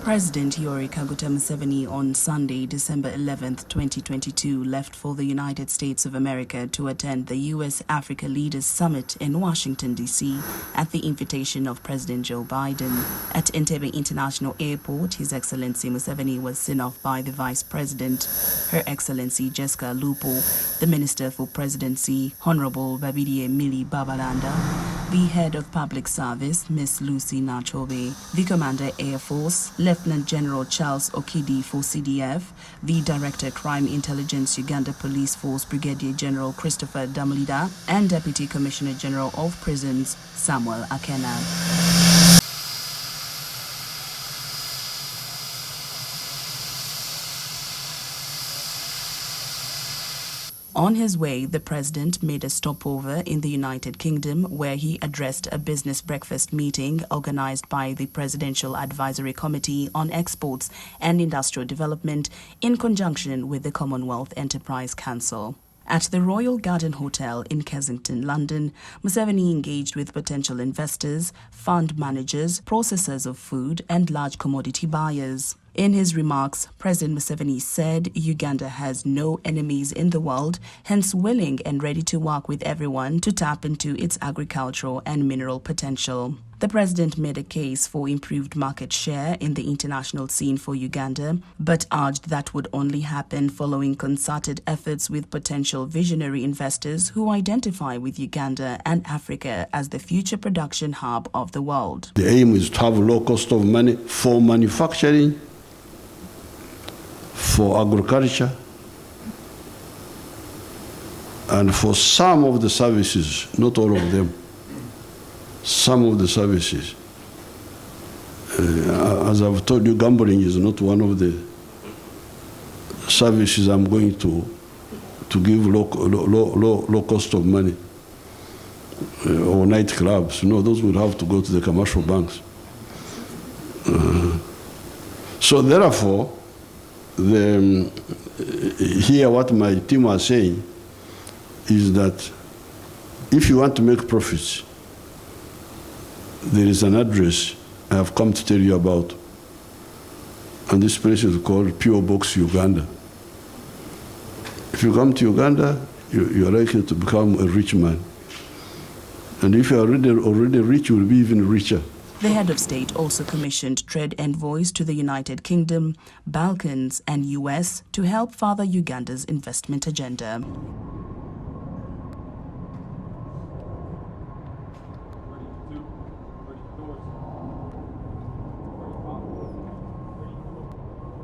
President Yoweri Kaguta Museveni on Sunday, December 11, 2022, left for the United States of America to attend the U.S.-Africa Leaders Summit in Washington, D.C. at the invitation of President Joe Biden. At Entebbe International Airport, His Excellency Museveni was seen off by the Vice President, Her Excellency Jessica Lupo, the Minister for Presidency, Honorable Babidie Mili Babalanda, the Head of Public Service, Ms. Lucy Nachobe, the Commander Air Force, Lieutenant General Charles Okidi for CDF, the Director Crime Intelligence Uganda Police Force Brigadier General Christopher Damlida, and Deputy Commissioner General of Prisons Samuel Akena. On his way, the president made a stopover in the United Kingdom where he addressed a business breakfast meeting organized by the Presidential Advisory Committee on Exports and Industrial Development in conjunction with the Commonwealth Enterprise Council. At the Royal Garden Hotel in Kensington, London, Museveni engaged with potential investors, fund managers, processors of food, and large commodity buyers. In his remarks, President Museveni said Uganda has no enemies in the world, hence willing and ready to work with everyone to tap into its agricultural and mineral potential. The president made a case for improved market share in the international scene for Uganda, but urged that would only happen following concerted efforts with potential visionary investors who identify with Uganda and Africa as the future production hub of the world. The aim is to have low cost of money for manufacturing, for agriculture, and for some of the services, not all of them, some of the services. As I've told you, gambling is not one of the services I'm going to give low cost of money, or nightclubs. No, those would have to go to the commercial banks. So therefore, here what my team are saying is that if you want to make profits, there is an address I have come to tell you about, and this place is called P.O. Box Uganda. If you come to Uganda, you are likely to become a rich man, and if you are already rich, you will be even richer. The head of state also commissioned trade envoys to the United Kingdom, Balkans, and US to help further Uganda's investment agenda.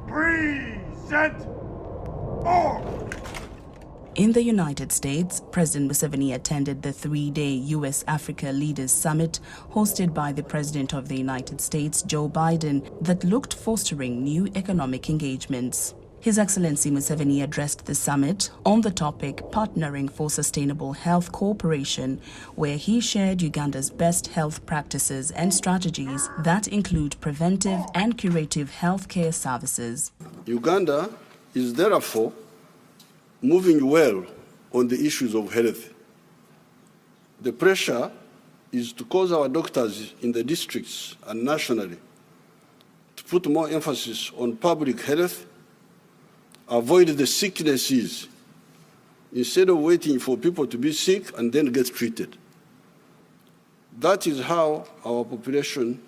Present all. In the United States, President Museveni attended the three-day U.S.-Africa Leaders Summit hosted by the President of the United States, Joe Biden, that looked fostering new economic engagements. His Excellency Museveni addressed the summit on the topic Partnering for Sustainable Health Cooperation, where he shared Uganda's best health practices and strategies that include preventive and curative healthcare services. Uganda is therefore moving well on the issues of health. The pressure is to cause our doctors in the districts and nationally to put more emphasis on public health, avoid the sicknesses, instead of waiting for people to be sick and then get treated. That is how our population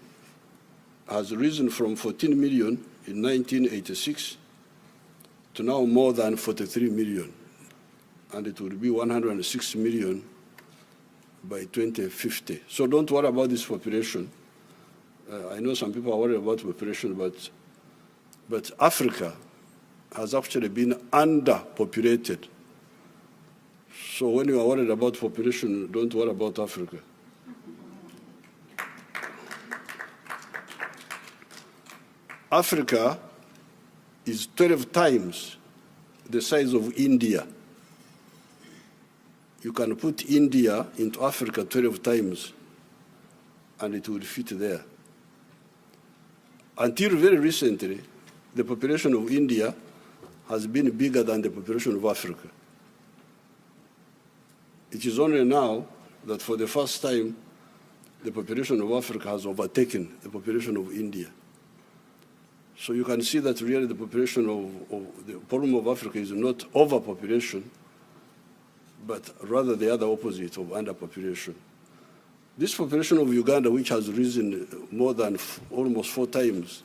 has risen from 14 million in 1986 to now more than 43 million, and it will be 106 million by 2050. So don't worry about this population. I know some people are worried about population, but Africa has actually been underpopulated. So when you are worried about population, don't worry about Africa. Africa is 12 times the size of India. You can put India into Africa 12 times, and it will fit there. Until very recently, the population of India has been bigger than the population of Africa. It is only now that for the first time, the population of Africa has overtaken the population of India. So you can see that really the population of the problem of Africa is not overpopulation, but rather the other opposite of underpopulation. This population of Uganda, which has risen more than almost 4 times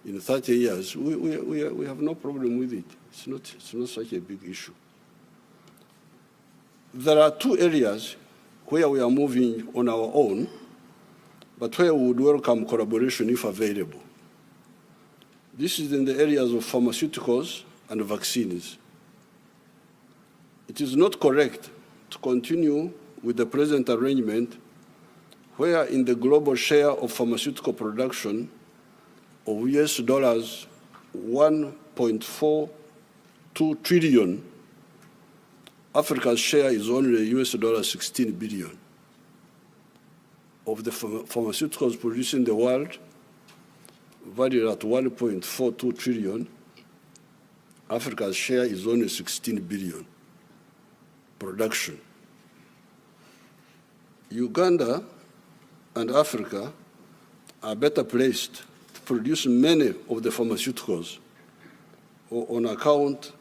in 30 years, we have no problem with it. It's not such a big issue. There are 2 areas where we are moving on our own, but where we would welcome collaboration if available. This is in the areas of pharmaceuticals and vaccines. It is not correct to continue with the present arrangement where in the global share of pharmaceutical production of US dollars 1.42 trillion, Africa's share is only US dollars 16 billion. Of the pharmaceuticals produced in the world, valued at 1.42 trillion, Africa's share is only 16 billion production. Uganda and Africa are better placed to produce many of the pharmaceuticals on account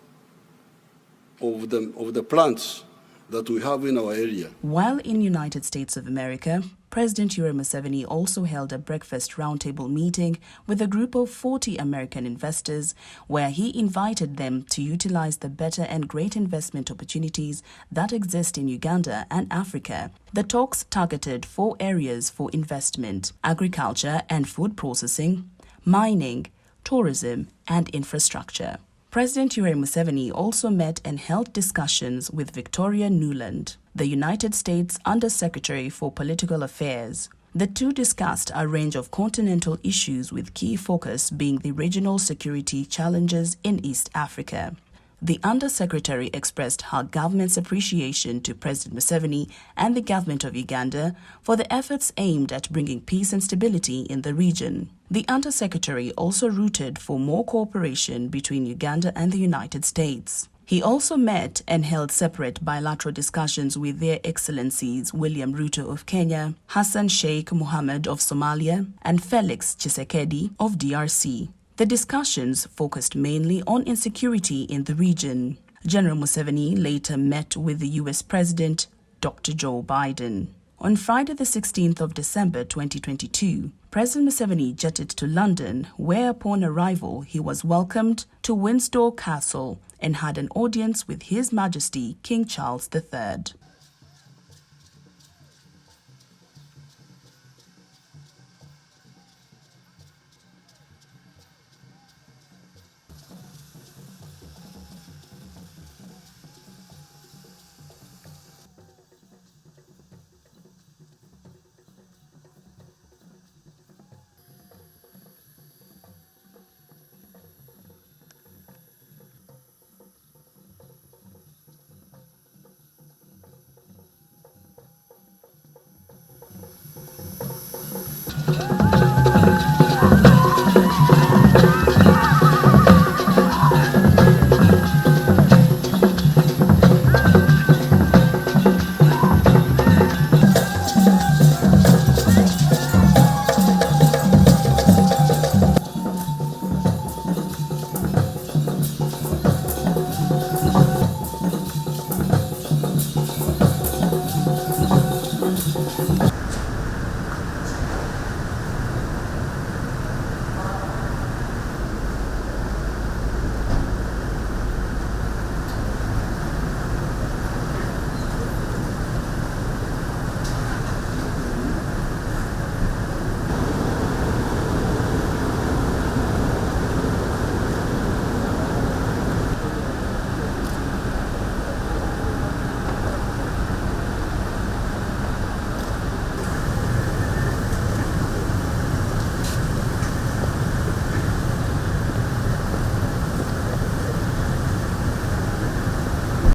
of the plants that we have in our area. While in United States of America, President Yoweri Museveni also held a breakfast roundtable meeting with a group of 40 American investors where he invited them to utilize the better and great investment opportunities that exist in Uganda and Africa. The talks targeted 4 areas for investment: agriculture and food processing, mining, tourism, and infrastructure. President Yoweri Museveni also met and held discussions with Victoria Nuland, the United States Undersecretary for Political Affairs. The two discussed a range of continental issues with key focus being the regional security challenges in East Africa. The Undersecretary expressed her government's appreciation to President Museveni and the government of Uganda for the efforts aimed at bringing peace and stability in the region. The Undersecretary also rooted for more cooperation between Uganda and the United States. He also met and held separate bilateral discussions with Their Excellencies William Ruto of Kenya, Hassan Sheikh Mohammed of Somalia, and Felix Tshisekedi of DRC. The discussions focused mainly on insecurity in the region. General Museveni later met with the U.S. President, Dr. Joe Biden. On Friday, the 16th of December 2022, President Museveni jetted to London, where upon arrival he was welcomed to Windsor Castle and had an audience with His Majesty King Charles III.